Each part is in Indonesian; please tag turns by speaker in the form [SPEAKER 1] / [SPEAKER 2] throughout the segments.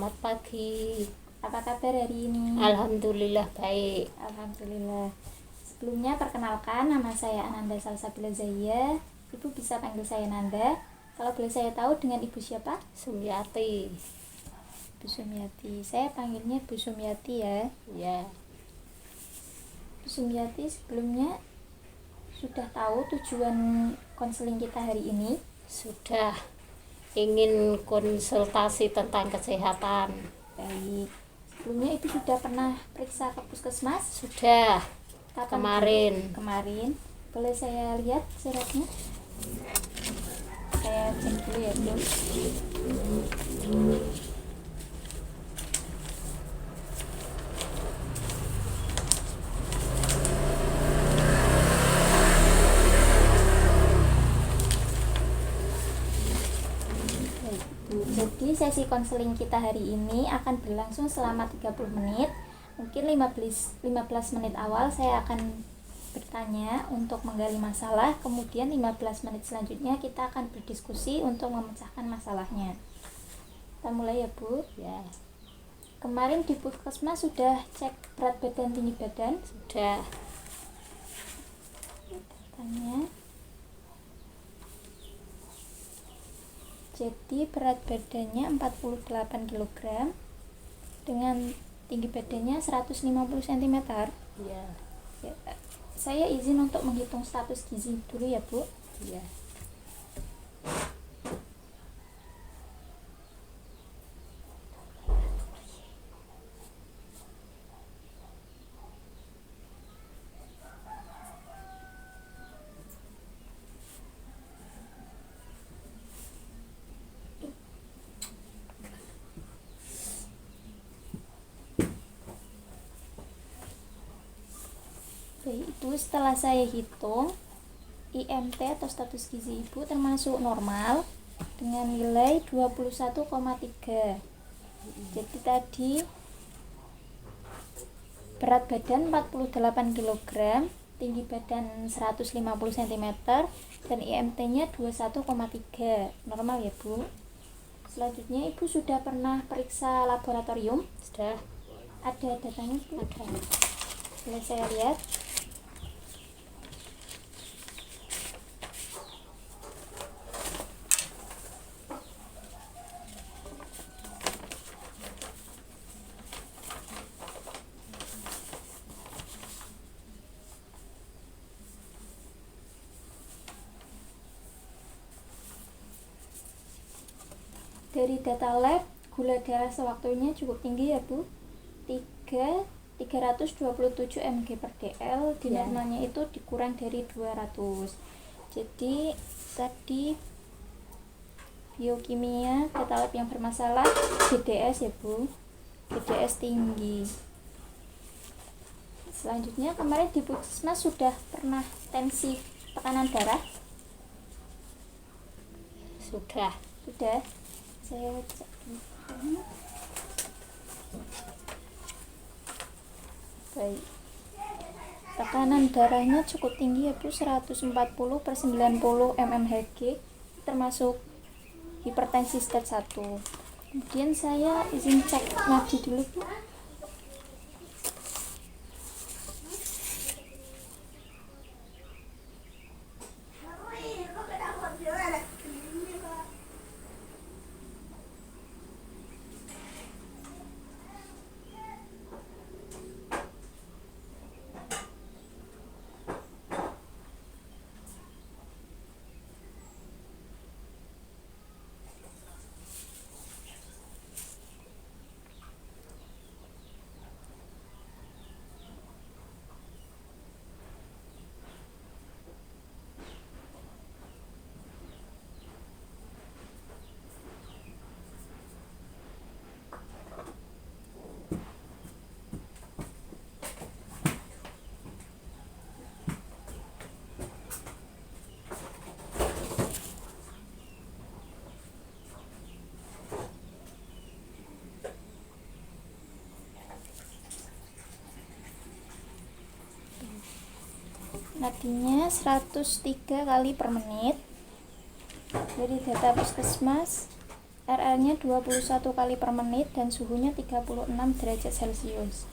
[SPEAKER 1] Selamat pagi.
[SPEAKER 2] Apa kabar hari ini?
[SPEAKER 1] Alhamdulillah baik.
[SPEAKER 2] Alhamdulillah. Sebelumnya perkenalkan, nama saya Ananda Salsabila Zahia. Ibu bisa panggil saya Nanda. Kalau boleh saya tahu dengan Ibu siapa?
[SPEAKER 1] Sumiati.
[SPEAKER 2] Bu Sumiati. Saya panggilnya Bu Sumiati ya.
[SPEAKER 1] Ya,
[SPEAKER 2] Bu Sumiati, sebelumnya sudah tahu tujuan konseling kita hari ini?
[SPEAKER 1] sudah ingin konsultasi tentang kesehatan.
[SPEAKER 2] Baik. Sebelumnya Ibu sudah pernah periksa ke puskesmas?
[SPEAKER 1] Sudah.
[SPEAKER 2] Kapan,
[SPEAKER 1] Kemarin.
[SPEAKER 2] Bu? Kemarin. Boleh saya lihat suratnya? Saya cek dulu ya, Bu. Baik, Bu. Jadi sesi konseling kita hari ini akan berlangsung selama 30 menit. Mungkin 15 menit awal saya akan bertanya untuk menggali masalah, kemudian 15 menit selanjutnya kita akan berdiskusi untuk memecahkan masalahnya. Kita mulai ya, Bu.
[SPEAKER 1] Ya,
[SPEAKER 2] Kemarin di puskesmas sudah cek berat badan, tinggi badan.
[SPEAKER 1] sudah.
[SPEAKER 2] Tanya. Jadi berat badannya 48 kg dengan tinggi badannya 150 cm.
[SPEAKER 1] Ya,
[SPEAKER 2] Ya, saya izin untuk menghitung status gizi dulu ya, Bu.
[SPEAKER 1] ya.
[SPEAKER 2] Baik, Ibu, setelah saya hitung IMT atau status gizi Ibu termasuk normal dengan nilai 21,3. Jadi tadi berat badan 48 kg, tinggi badan 150 cm, dan IMT-nya 21,3. Normal ya, Bu. Selanjutnya Ibu sudah pernah periksa laboratorium?
[SPEAKER 1] Sudah.
[SPEAKER 2] Ada datanya, Bu?
[SPEAKER 1] Ada.
[SPEAKER 2] Boleh saya lihat? Dari data lab, gula darah sewaktunya cukup tinggi ya, Bu. 327 mg per dl, di
[SPEAKER 1] Ya.
[SPEAKER 2] normalnya itu dikurang dari 200. Jadi tadi biokimia data lab yang bermasalah BDS ya, Bu. BDS tinggi. Selanjutnya kemarin di puskesmas sudah pernah tensi tekanan darah?
[SPEAKER 1] Sudah.
[SPEAKER 2] Sudah. Saya cek dulu. Baik. Tekanan darahnya cukup tinggi ya, Bu, 140/90 mmHg, termasuk hipertensi stage 1. Kemudian saya izin cek nadi dulu, Bu. Nadinya 103 kali per menit. Dari data puskesmas RR-nya 21 kali per menit dan suhunya 36 derajat Celcius.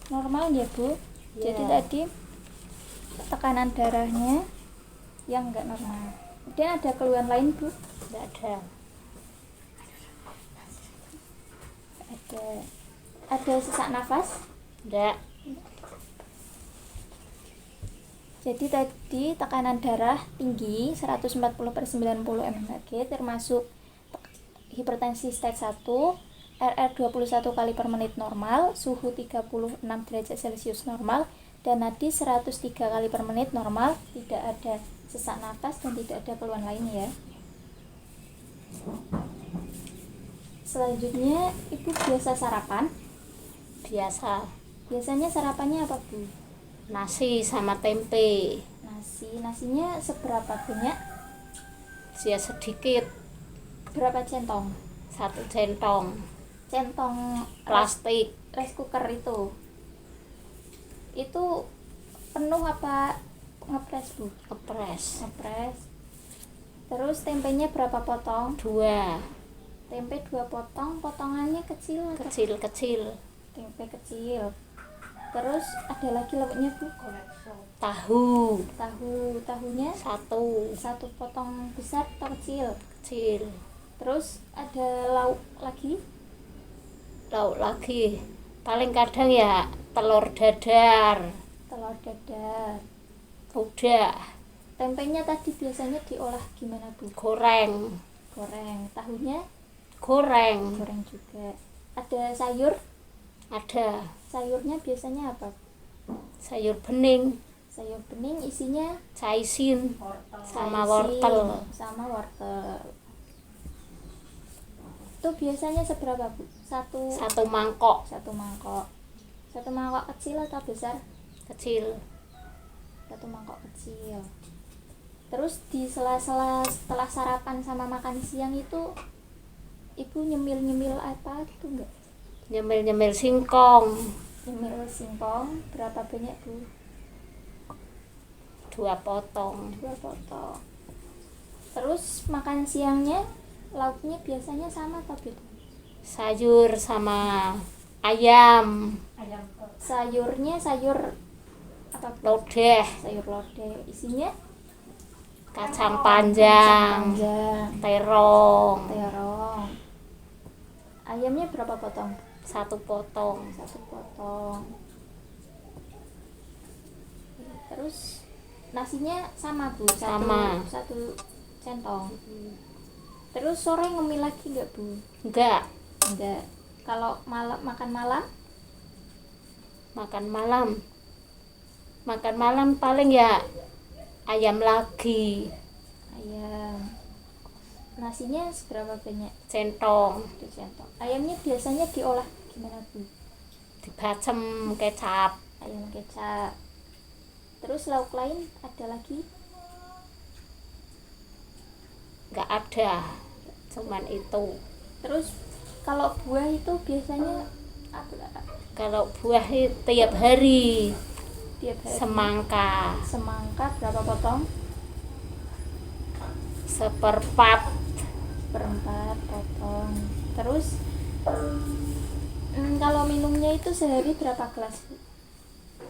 [SPEAKER 2] Normal ya Bu.
[SPEAKER 1] Ya.
[SPEAKER 2] Jadi tadi tekanan darahnya yang enggak normal. Kemudian ada keluhan lain Bu?
[SPEAKER 1] Tidak ada.
[SPEAKER 2] Ada sesak nafas?
[SPEAKER 1] Tidak.
[SPEAKER 2] Jadi tadi tekanan darah tinggi 140/90 mmHg termasuk hipertensi stage 1, RR 21 kali per menit normal, suhu 36 derajat Celcius normal, dan nadi 103 kali per menit normal, tidak ada sesak nafas dan tidak ada keluhan lain ya. Selanjutnya Ibu biasa sarapan?
[SPEAKER 1] Biasa.
[SPEAKER 2] Biasanya sarapannya apa Bu?
[SPEAKER 1] Nasi sama tempe.
[SPEAKER 2] Nasinya seberapa banyak?
[SPEAKER 1] Ya sedikit.
[SPEAKER 2] Berapa centong?
[SPEAKER 1] 1 centong.
[SPEAKER 2] Centong
[SPEAKER 1] Plastik.
[SPEAKER 2] rice cooker itu penuh apa ngepres Bu?
[SPEAKER 1] Kepres.
[SPEAKER 2] Ngepres. Terus tempenya berapa potong?
[SPEAKER 1] 2.
[SPEAKER 2] Tempe 2 potong, potongannya kecil atau
[SPEAKER 1] Kecil-kecil.
[SPEAKER 2] tempe kecil. Terus ada lagi lauknya Bu? Tahunya
[SPEAKER 1] 1.
[SPEAKER 2] satu potong besar atau kecil?
[SPEAKER 1] Kecil.
[SPEAKER 2] Terus ada lauk lagi?
[SPEAKER 1] Lauk lagi. Paling kadang ya telur dadar.
[SPEAKER 2] Telur dadar.
[SPEAKER 1] Udah.
[SPEAKER 2] Tempenya tadi biasanya diolah gimana Bu?
[SPEAKER 1] Goreng.
[SPEAKER 2] Tahunya
[SPEAKER 1] Goreng.
[SPEAKER 2] goreng juga. Ada sayur?
[SPEAKER 1] Ada.
[SPEAKER 2] Sayurnya biasanya apa?
[SPEAKER 1] Sayur bening.
[SPEAKER 2] Sayur bening isinya
[SPEAKER 1] Caisin. Sama
[SPEAKER 2] caisin,
[SPEAKER 1] wortel.
[SPEAKER 2] sama wortel. Itu biasanya seberapa Bu? Satu
[SPEAKER 1] 1 mangkok.
[SPEAKER 2] mangkok. Satu mangkok kecil atau besar?
[SPEAKER 1] Kecil.
[SPEAKER 2] Satu mangkok kecil. Terus di sela-sela setelah sarapan sama makan siang itu Ibu nyemil apa itu enggak?
[SPEAKER 1] Nyemil-nyemil singkong.
[SPEAKER 2] Nyemil singkong berapa banyak Bu?
[SPEAKER 1] 2 potong.
[SPEAKER 2] 2 potong. Terus makan siangnya lauknya biasanya sama atau beda?
[SPEAKER 1] Sayur sama ayam.
[SPEAKER 2] Sayurnya sayur apa Bu?
[SPEAKER 1] Lodeh.
[SPEAKER 2] Sayur lodeh. Isinya
[SPEAKER 1] Kacang panjang. Terong.
[SPEAKER 2] terong. Ayamnya berapa potong?
[SPEAKER 1] 1 potong.
[SPEAKER 2] 1 potong. Terus nasinya sama Bu?
[SPEAKER 1] Sama.
[SPEAKER 2] Satu centong. Terus sore ngemil lagi enggak Bu?
[SPEAKER 1] Enggak.
[SPEAKER 2] Enggak. Kalau makan malam?
[SPEAKER 1] Makan malam paling ya ayam lagi.
[SPEAKER 2] Ayam. Nasinya seberapa banyak?
[SPEAKER 1] Centong.
[SPEAKER 2] 1 centong. Ayamnya biasanya diolah gimana Bu?
[SPEAKER 1] Dibacem kecap.
[SPEAKER 2] Ayam kecap. Terus lauk lain ada lagi?
[SPEAKER 1] Enggak ada. Cuman itu.
[SPEAKER 2] Terus kalau buah itu biasanya apa?
[SPEAKER 1] Kalau buah tiap hari.
[SPEAKER 2] Tiap hari.
[SPEAKER 1] Semangka.
[SPEAKER 2] Semangka berapa potong?
[SPEAKER 1] 1/4.
[SPEAKER 2] 1/4 potong. Terus kalau minumnya itu sehari berapa gelas?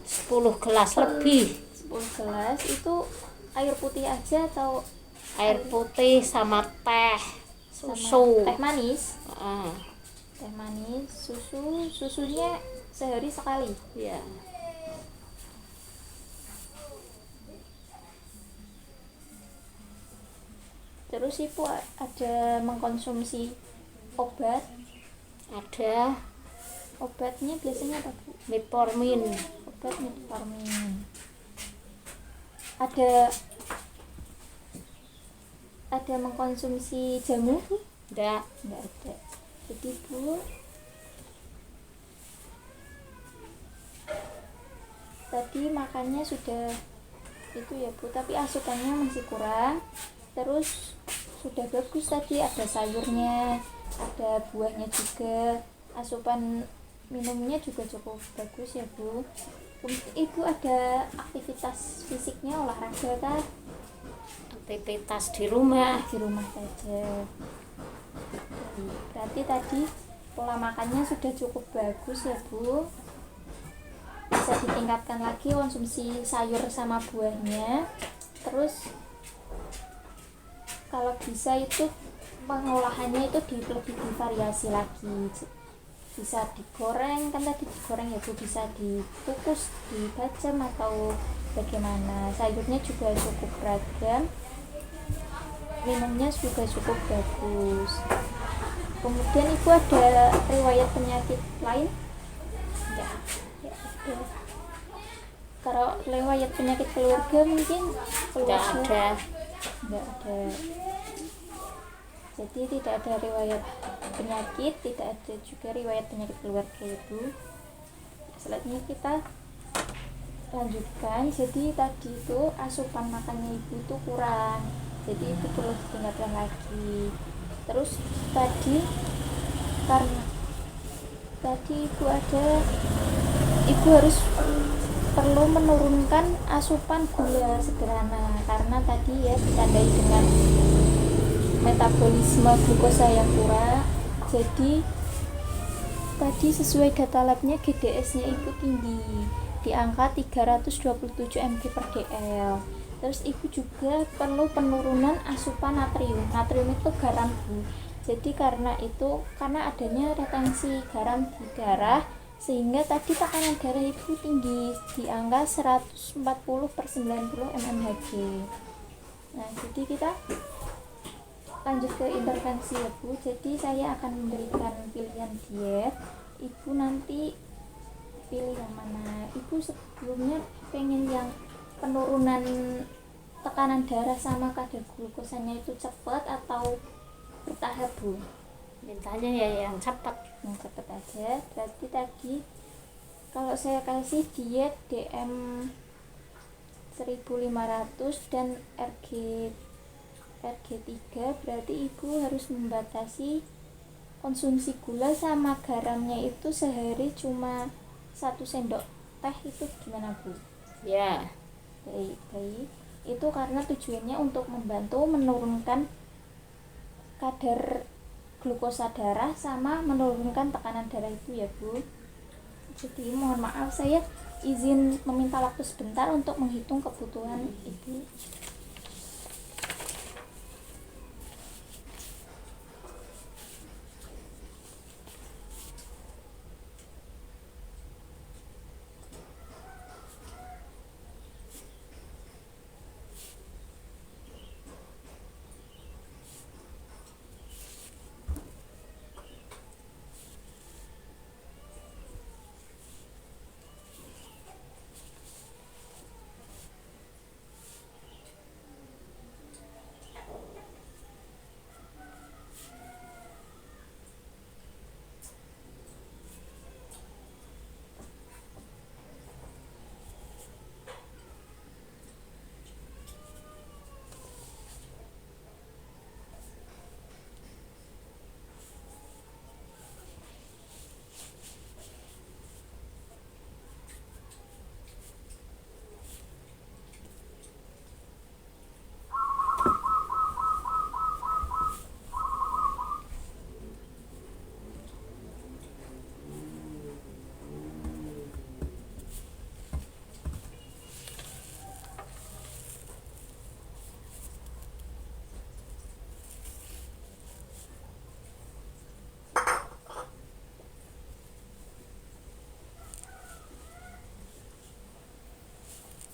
[SPEAKER 1] 10 gelas lebih.
[SPEAKER 2] 10 gelas itu air putih aja atau
[SPEAKER 1] Air putih sama teh,
[SPEAKER 2] sama
[SPEAKER 1] susu.
[SPEAKER 2] teh manis?
[SPEAKER 1] Heeh.
[SPEAKER 2] Teh manis, susunya sehari sekali.
[SPEAKER 1] Ya.
[SPEAKER 2] Terus Ibu ada mengkonsumsi obat?
[SPEAKER 1] Ada
[SPEAKER 2] Obatnya biasanya apa Bu?
[SPEAKER 1] metformin.
[SPEAKER 2] Obat metformin. Ada mengkonsumsi jamu Bu?
[SPEAKER 1] Enggak.
[SPEAKER 2] Enggak ada. Jadi Bu, tadi makannya sudah itu ya Bu, tapi asupannya masih kurang. Terus sudah bagus tadi, ada sayurnya, ada buahnya juga, asupan minumnya juga cukup bagus ya Bu. Ibu ada aktivitas fisiknya, olahraga kah?
[SPEAKER 1] Aktivitas di rumah.
[SPEAKER 2] Di rumah saja. Berarti tadi pola makannya sudah cukup bagus ya Bu. Bisa ditingkatkan lagi konsumsi sayur sama buahnya. Terus kalau bisa itu pengolahannya itu lebih divariasi lagi, bisa digoreng, kan tadi digoreng ya Bu, bisa dikukus, dibacem atau bagaimana. Sayurnya juga cukup beragam, minumnya juga cukup bagus. Kemudian Ibu ada riwayat penyakit lain? Enggak. Ya, ada. Kalau riwayat penyakit keluarga mungkin keluarga enggak ada. Jadi tidak ada riwayat penyakit, tidak ada juga riwayat penyakit keluarga Ibu. Selanjutnya kita lanjutkan. Jadi tadi itu asupan makannya Ibu itu kurang, jadi Ibu perlu ditingkatkan lagi. Terus tadi karena tadi Ibu harus perlu menurunkan asupan gula sederhana, karena tadi ya ditandai dengan metabolisme glukosa yang kurang. Jadi tadi sesuai data labnya GDS-nya Ibu tinggi di angka 327 mg per dl. Terus Ibu juga perlu penurunan asupan natrium. Natrium itu garam Bu. Jadi karena adanya retensi garam di darah, sehingga tadi tekanan darah Ibu tinggi di angka 140/90 mmHg. Nah, jadi kita lanjut ke intervensi ya Bu. Jadi saya akan memberikan pilihan diet. Ibu nanti pilih yang mana. Ibu sebelumnya pengen yang penurunan tekanan darah sama kadar glukosanya itu cepat atau bertahap Bu?
[SPEAKER 1] Mintanya ya yang cepat.
[SPEAKER 2] Yang cepat aja. Berarti tadi kalau saya kasih diet DM 1500 dan RG3, berarti Ibu harus membatasi konsumsi gula sama garamnya itu sehari cuma 1 sendok teh. Itu gimana Bu?
[SPEAKER 1] Ya.
[SPEAKER 2] Baik. Itu karena tujuannya untuk membantu menurunkan kadar glukosa darah sama menurunkan tekanan darah itu ya Bu. Jadi mohon maaf, saya izin meminta waktu sebentar untuk menghitung kebutuhan Ibu.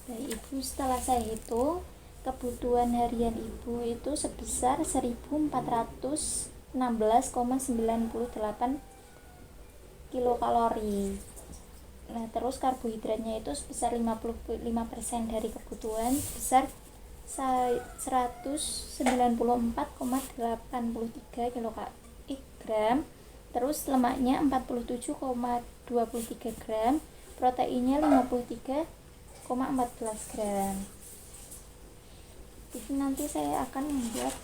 [SPEAKER 2] Baik Ibu, setelah saya hitung kebutuhan harian Ibu itu sebesar 1416,98 kilokalori. Nah, terus karbohidratnya itu sebesar 55% dari kebutuhan, sebesar 194,83 kilogram. Terus lemaknya 47,23 gram, proteinnya 53,14 gram. Jadi nanti saya akan membuat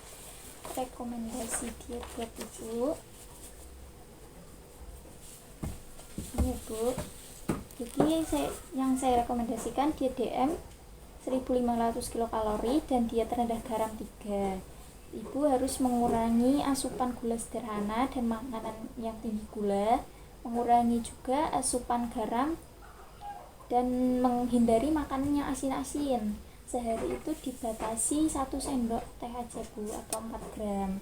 [SPEAKER 2] rekomendasi diet buat Ibu. Ini Bu. Jadi yang saya rekomendasikan diet DM 1500 kilokalori dan diet rendah garam 3. Ibu harus mengurangi asupan gula sederhana dan makanan yang tinggi gula, mengurangi juga asupan garam, dan menghindari makanan yang asin-asin. Sehari itu dibatasi 1 sendok teh aja Bu, atau 4 gram.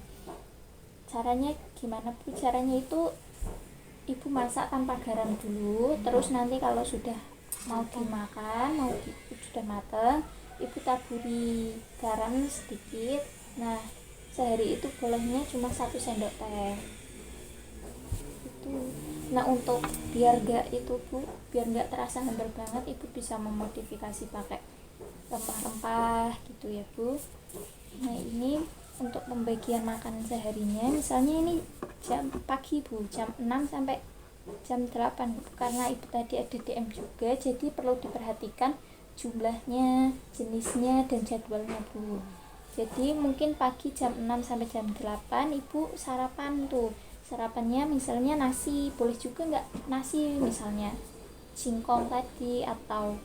[SPEAKER 2] Caranya gimana Bu? Caranya itu Ibu masak tanpa garam dulu, terus nanti kalau sudah mau dimakan, sudah matang, Ibu taburi garam sedikit. Nah, sehari itu bolehnya cuma 1 sendok teh itu. Nah, untuk biar gak terasa hambar banget, Ibu bisa memodifikasi pakai rempah-rempah gitu ya Bu. Nah, ini untuk pembagian makanan seharinya, misalnya ini jam pagi Bu, jam 6 sampai jam 8, karena Ibu tadi ada DM juga, jadi perlu diperhatikan jumlahnya, jenisnya, dan jadwalnya Bu. Jadi mungkin pagi jam 6 sampai jam 8 Ibu sarapan tuh. Sarapannya misalnya nasi, boleh juga nggak nasi, misalnya singkong tadi atau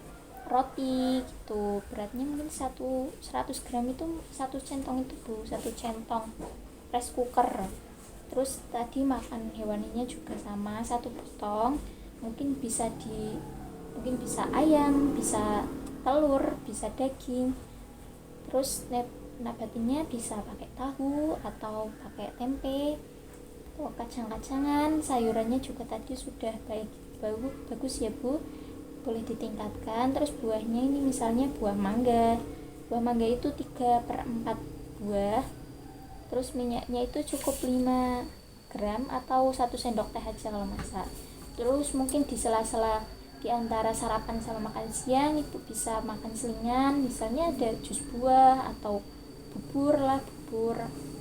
[SPEAKER 2] roti gitu. Beratnya mungkin 100 gram itu 1 centong itu Bu, 1 centong rice cooker. Terus tadi makan hewaninya juga sama, 1 potong. Mungkin bisa ayam, bisa telur, bisa daging. Terus nabatinnya bisa pakai tahu atau pakai tempe atau kacang-kacangan. Sayurannya juga tadi sudah bagus ya Bu, boleh ditingkatkan. Terus buahnya ini misalnya buah mangga itu 3/4 buah. Terus minyaknya itu cukup 5 gram atau 1 sendok teh aja kalau masak. Terus mungkin di sela-sela di antara sarapan sama makan siang Ibu bisa makan selingan, misalnya ada jus buah atau bubur,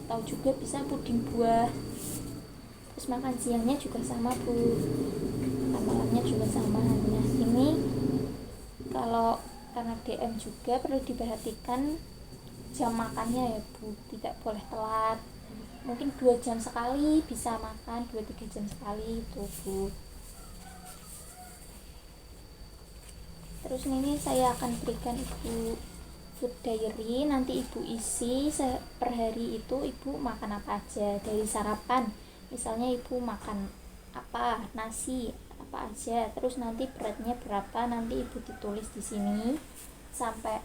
[SPEAKER 2] atau juga bisa puding buah. Terus makan siangnya juga sama Bu, makan malamnya juga sama. Nah, ini kalau karena DM juga perlu diperhatikan jam makannya ya Bu, tidak boleh telat. Mungkin 2 jam sekali bisa makan, 2-3 jam sekali itu Bu. Terus ini saya akan berikan Ibu food diary, nanti Ibu isi per hari itu Ibu makan apa aja. Dari sarapan misalnya Ibu makan apa, nasi apa aja, terus nanti beratnya berapa, nanti Ibu ditulis di sini. Sampai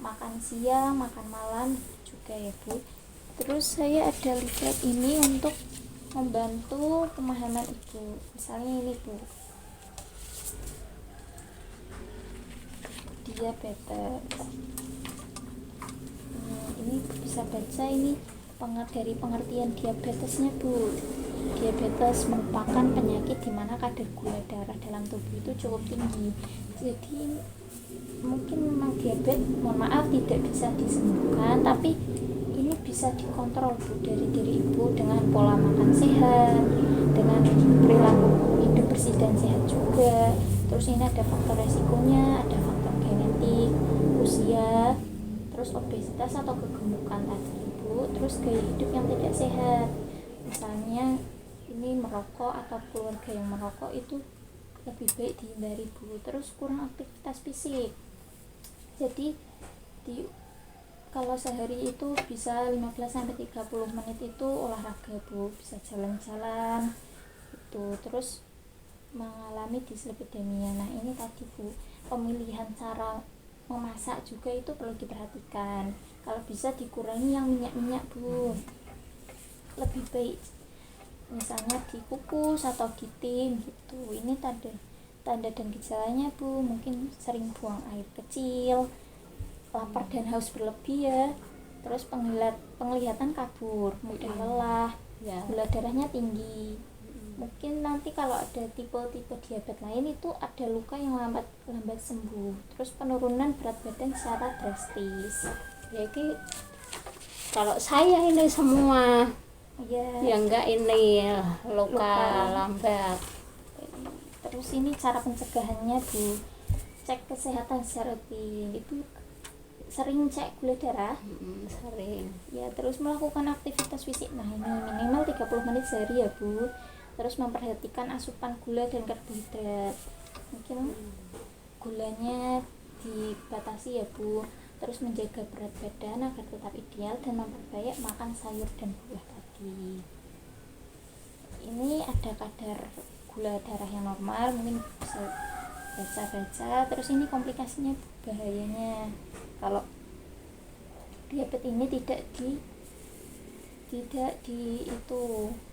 [SPEAKER 2] makan siang, makan malam juga ya Bu. Terus saya ada leaflet ini untuk membantu pemahaman Ibu. Misalnya ini Bu, diabetes. Ini bisa baca ini dari pengertian diabetesnya Bu. Diabetes merupakan penyakit di mana kadar gula darah dalam tubuh itu cukup tinggi. Jadi mungkin memang diabetes, mohon maaf, tidak bisa disembuhkan, tapi ini bisa dikontrol Bu dari diri Ibu dengan pola makan sehat, dengan perilaku hidup bersih dan sehat juga. Terus ini ada faktor resikonya, ada faktor genetik, usia, terus obesitas atau kegemukan tadi Ibu, terus gaya hidup yang tidak sehat, misalnya ini merokok atau keluarga yang merokok itu lebih baik dihindari Bu. Terus kurang aktivitas fisik, jadi kalau sehari itu bisa 15-30 menit itu olahraga Bu, bisa jalan-jalan itu. Terus mengalami dislipidemia. Nah, ini tadi Bu, pemilihan cara memasak juga itu perlu diperhatikan. Kalau bisa dikurangi yang minyak-minyak Bu, lebih baik misalnya dikukus atau ditim gitu. Ini tanda dan gejalanya Bu, mungkin sering buang air kecil, lapar dan haus berlebih ya. Terus penglihatan kabur, mudah lelah, gula darahnya tinggi. Mungkin nanti kalau ada tipe-tipe diabetes lain itu ada luka yang lambat sembuh. Terus penurunan berat badan secara drastis.
[SPEAKER 1] Jadi kalau saya ini semua ya enggak, ini luka lambat.
[SPEAKER 2] Terus ini cara pencegahannya Bu, cek kesehatan secara rutin. Itu sering cek gula darah?
[SPEAKER 1] Sering
[SPEAKER 2] ya. Terus melakukan aktivitas fisik, nah ini minimal 30 menit sehari ya Bu. Terus memperhatikan asupan gula dan karbohidrat, mungkin gulanya dibatasi ya Bu. terus menjaga berat badan agar tetap ideal, dan memperbanyak makan sayur dan buah tadi. Ini ada kadar gula darah yang normal, mungkin bisa baca-baca. Terus ini komplikasinya, bahayanya kalau diabetes ini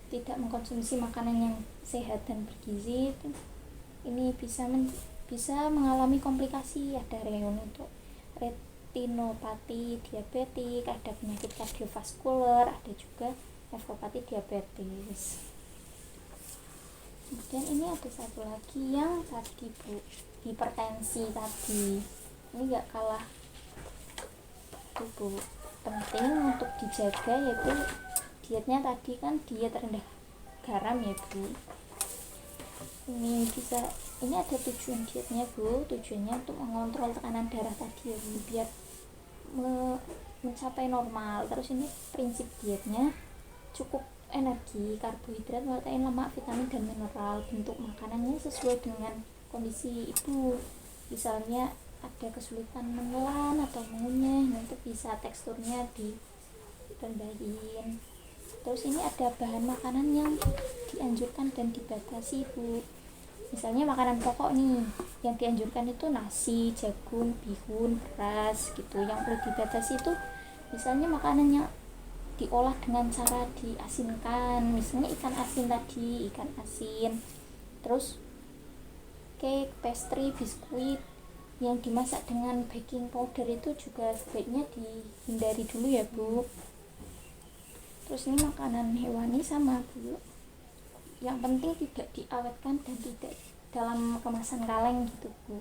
[SPEAKER 2] tidak mengkonsumsi makanan yang sehat dan bergizi, ini bisa mengalami komplikasi. Ada retinopati diabetik, ada penyakit kardiovaskular, ada juga nefropati diabetes. Kemudian ini ada satu lagi yang tadi Bu, hipertensi tadi. Ini gak kalah Bu, penting untuk dijaga, yaitu dietnya tadi kan diet rendah garam ya Bu. Ini ada tujuan dietnya Bu, tujuannya untuk mengontrol tekanan darah tadi ya Bu, biar mencapai normal. Terus ini prinsip dietnya cukup energi, karbohidrat, protein, lemak, vitamin, dan mineral. Bentuk makanannya sesuai dengan kondisi ibu, misalnya ada kesulitan menelan atau mengunyah, nanti bisa teksturnya direndahin. Terus ini ada bahan makanan yang dianjurkan dan dibatasi Bu. Misalnya makanan pokok nih, yang dianjurkan itu nasi, jagung, bihun, beras gitu. Yang perlu dibatasi itu misalnya makanan yang diolah dengan cara diasinkan, misalnya ikan asin tadi, ikan asin. Terus cake, pastry, biskuit yang dimasak dengan baking powder itu juga sebaiknya dihindari dulu ya Bu. Terus ini makanan hewani sama Bu, yang penting tidak diawetkan dan tidak dalam kemasan kaleng gitu Bu.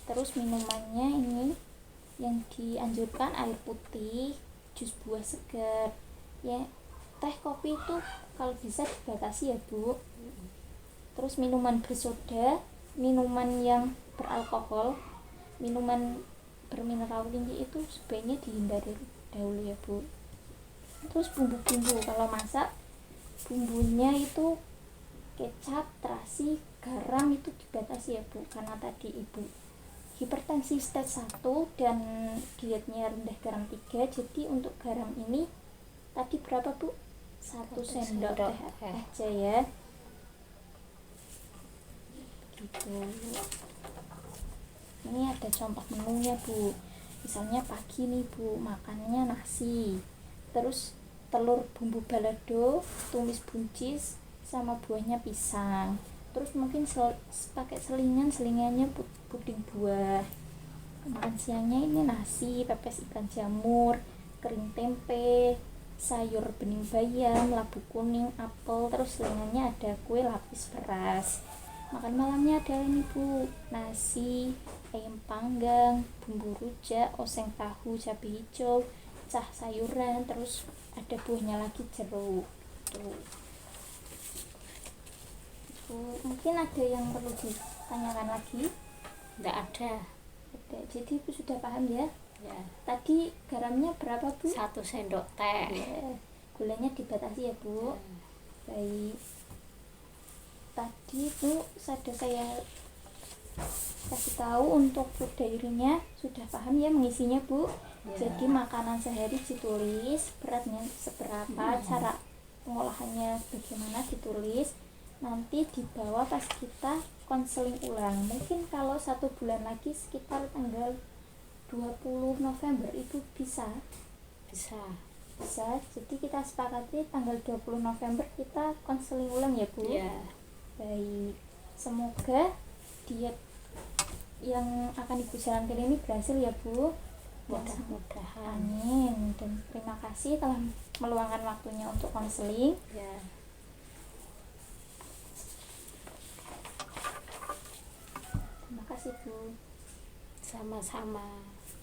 [SPEAKER 2] Terus minumannya ini yang dianjurkan air putih, jus buah segar ya. Teh, kopi itu kalau bisa dibatasi ya Bu. Terus minuman bersoda, minuman yang beralkohol, minuman bermineral tinggi itu sebaiknya dihindari dahulu ya Bu. Terus bumbu-bumbu, kalau masak bumbunya itu kecap, terasi, garam itu dibatasi ya Bu, karena tadi ibu hipertensi stage 1 dan dietnya rendah garam 3. Jadi untuk garam ini tadi berapa Bu? 1 sendok teh aja ya gitu. Ini ada contoh menunya Bu. Misalnya pagi nih Bu, makannya nasi, terus telur bumbu balado, tumis buncis, sama buahnya pisang. Terus mungkin pakai selingannya puding buah. Makan siangnya ini nasi, pepes ikan jamur, kering tempe, sayur bening bayam, labu kuning, apel. Terus selingannya ada kue lapis beras. Makan malamnya ada ini Bu, nasi, ayam panggang, bumbu rujak, oseng tahu, cabai hijau, cah sayuran. Terus ada buahnya lagi, jeruk tuh. Mungkin ada yang perlu ditanyakan lagi?
[SPEAKER 1] Tidak ada.
[SPEAKER 2] Jadi Ibu sudah paham ya?
[SPEAKER 1] Ya.
[SPEAKER 2] Tadi garamnya berapa Bu?
[SPEAKER 1] 1 sendok teh.
[SPEAKER 2] Ya. Gulanya dibatasi ya Bu. Baik. Tadi Bu saya kasih tahu untuk food diary-nya, sudah paham ya mengisinya Bu? Ya. Jadi makanan sehari ditulis, beratnya seberapa, cara pengolahannya bagaimana ditulis. Nanti di bawah pas kita konseling ulang, mungkin kalau 1 bulan lagi sekitar tanggal 20 November itu bisa. Jadi kita sepakati tanggal 20 November kita konseling ulang ya Bu.
[SPEAKER 1] Ya.
[SPEAKER 2] Baik, semoga diet yang akan Ibu jalankan ini berhasil ya Bu.
[SPEAKER 1] Mudah-mudahan.
[SPEAKER 2] Amin. Dan terima kasih telah meluangkan waktunya untuk konseling.
[SPEAKER 1] Ya.
[SPEAKER 2] Terima kasih Bu.
[SPEAKER 1] Sama-sama.